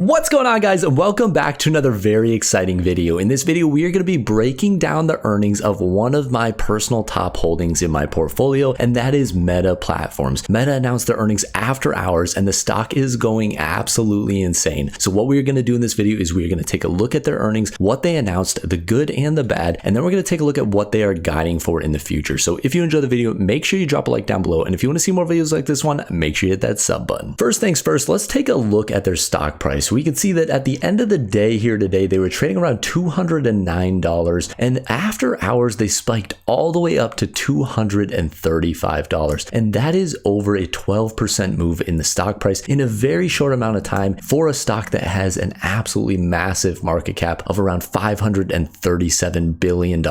What's going on, guys, and welcome back to another very exciting video. In this video, we are going to be breaking down the earnings of one of my personal top holdings in my portfolio, and that is Meta Platforms. Meta announced their earnings after hours, and the stock is going absolutely insane. So what we're going to do in this video is we're going to take a look at their earnings, what they announced, the good and the bad, and then we're going to take a look at what they are guiding for in the future. So if you enjoyed the video, make sure you drop a like down below, and if you want to see more videos like this one, make sure you hit that sub button. First things first, let's take a look at their stock price. We can see that at the end of the day here today, they were trading around $209, and after hours, they spiked all the way up to $235. And that is over a 12% move in the stock price in a very short amount of time for a stock that has an absolutely massive market cap of around $537 billion.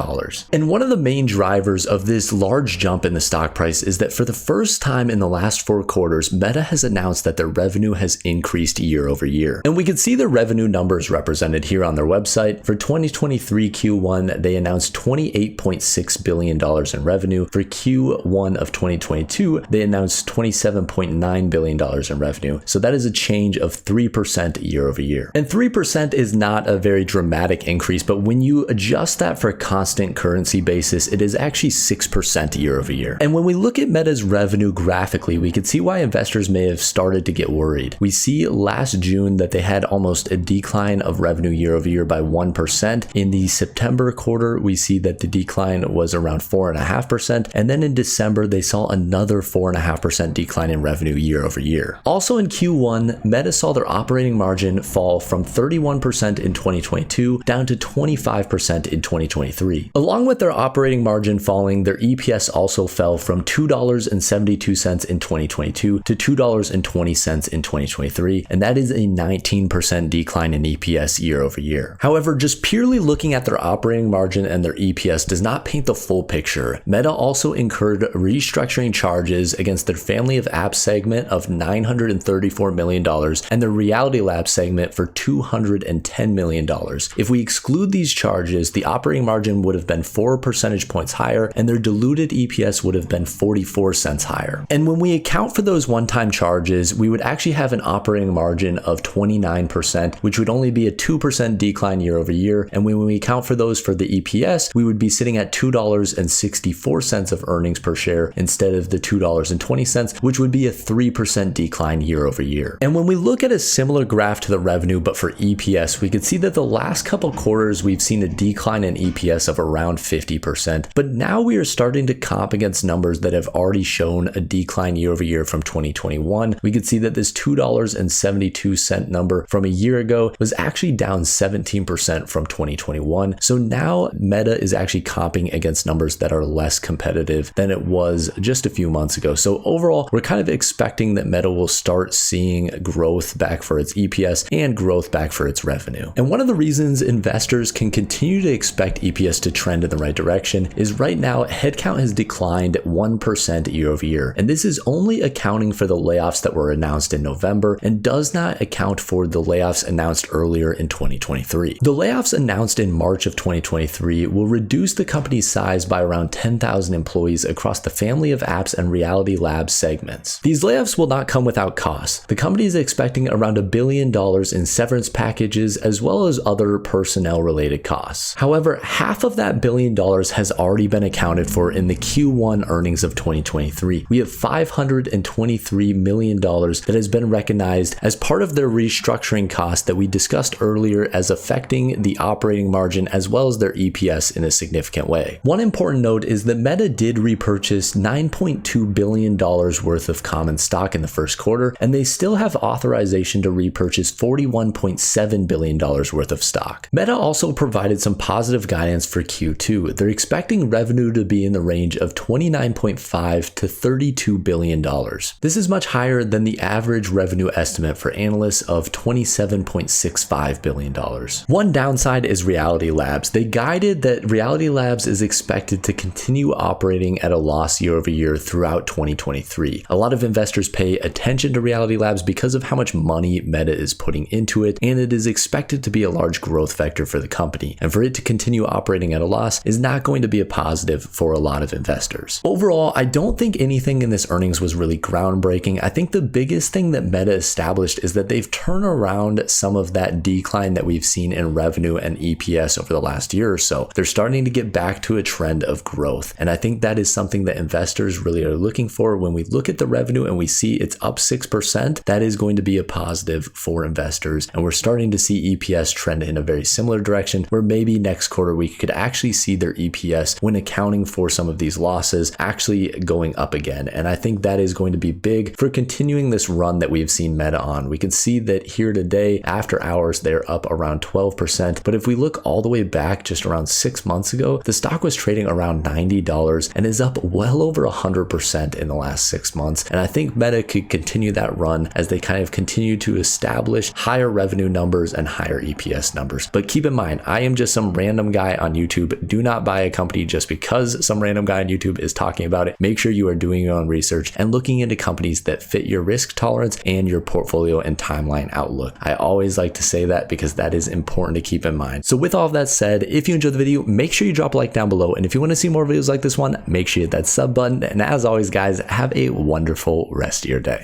And one of the main drivers of this large jump in the stock price is that for the first time in the last 4 quarters, Meta has announced that their revenue has increased year over year. And we can see the revenue numbers represented here on their website. For 2023 Q1, they announced $28.6 billion in revenue. For Q1 of 2022, they announced $27.9 billion in revenue. So that is a change of 3% year over year. And 3% is not a very dramatic increase, but when you adjust that for a constant currency basis, it is actually 6% year over year. And when we look at Meta's revenue graphically, we can see why investors may have started to get worried. We see last June that they had almost a decline of revenue year over year by 1%. In the September quarter, we see that the decline was around 4.5%. And then in December, they saw another 4.5% decline in revenue year over year. Also in Q1, Meta saw their operating margin fall from 31% in 2022 down to 25% in 2023. Along with their operating margin falling, their EPS also fell from $2.72 in 2022 to $2.20 in 2023. And that is a 19% decline in EPS year over year. However, just purely looking at their operating margin and their EPS does not paint the full picture. Meta also incurred restructuring charges against their family of apps segment of $934 million and their Reality Labs segment for $210 million. If we exclude these charges, the operating margin would have been 4 percentage points higher and their diluted EPS would have been 44 cents higher. And when we account for those one-time charges, we would actually have an operating margin of 29%, which would only be a 2% decline year over year. And when we account for those for the EPS, we would be sitting at $2.64 of earnings per share instead of the $2.20, which would be a 3% decline year over year. And when we look at a similar graph to the revenue, but for EPS, we can see that the last couple quarters, we've seen a decline in EPS of around 50%. But now we are starting to comp against numbers that have already shown a decline year over year from 2021. We could see that this $2.72 number from a year ago was actually down 17% from 2021. So now Meta is actually comping against numbers that are less competitive than it was just a few months ago. So overall, we're kind of expecting that Meta will start seeing growth back for its EPS and growth back for its revenue. And one of the reasons investors can continue to expect EPS to trend in the right direction is right now headcount has declined 1% year over year. And this is only accounting for the layoffs that were announced in November and does not account for the layoffs announced earlier in 2023. The layoffs announced in March of 2023 will reduce the company's size by around 10,000 employees across the family of apps and Reality Labs segments. These layoffs will not come without costs. The company is expecting around $1 billion in severance packages as well as other personnel related costs. However, half of that $1 billion has already been accounted for in the Q1 earnings of 2023. We have $523 million that has been recognized as part of their restructuring cost that we discussed earlier as affecting the operating margin as well as their EPS in a significant way. One important note is that Meta did repurchase $9.2 billion worth of common stock in the first quarter, and they still have authorization to repurchase $41.7 billion worth of stock. Meta also provided some positive guidance for Q2. They're expecting revenue to be in the range of $29.5 to $32 billion. This is much higher than the average revenue estimate for analysts of $27.65 billion. One downside is Reality Labs. They guided that Reality Labs is expected to continue operating at a loss year over year throughout 2023. A lot of investors pay attention to Reality Labs because of how much money Meta is putting into it, and it is expected to be a large growth vector for the company. And for it to continue operating at a loss is not going to be a positive for a lot of investors. Overall, I don't think anything in this earnings was really groundbreaking. I think the biggest thing that Meta established is that they've turned turn around some of that decline that we've seen in revenue and EPS over the last year or so. They're starting to get back to a trend of growth. And I think that is something that investors really are looking for. When we look at the revenue and we see it's up 6%, that is going to be a positive for investors. And we're starting to see EPS trend in a very similar direction, where maybe next quarter we could actually see their EPS, when accounting for some of these losses, actually going up again. And I think that is going to be big for continuing this run that we've seen Meta on. We can see that here today, after hours, they're up around 12%. But if we look all the way back just around 6 months ago, the stock was trading around $90 and is up well over 100% in the last 6 months. And I think Meta could continue that run as they kind of continue to establish higher revenue numbers and higher EPS numbers. But keep in mind, I am just some random guy on YouTube. Do not buy a company just because some random guy on YouTube is talking about it. Make sure you are doing your own research and looking into companies that fit your risk tolerance and your portfolio and timeline outlook. I always like to say that because that is important to keep in mind. So with all of that said, if you enjoyed the video, make sure you drop a like down below. And if you want to see more videos like this one, make sure you hit that sub button. And as always, guys, have a wonderful rest of your day.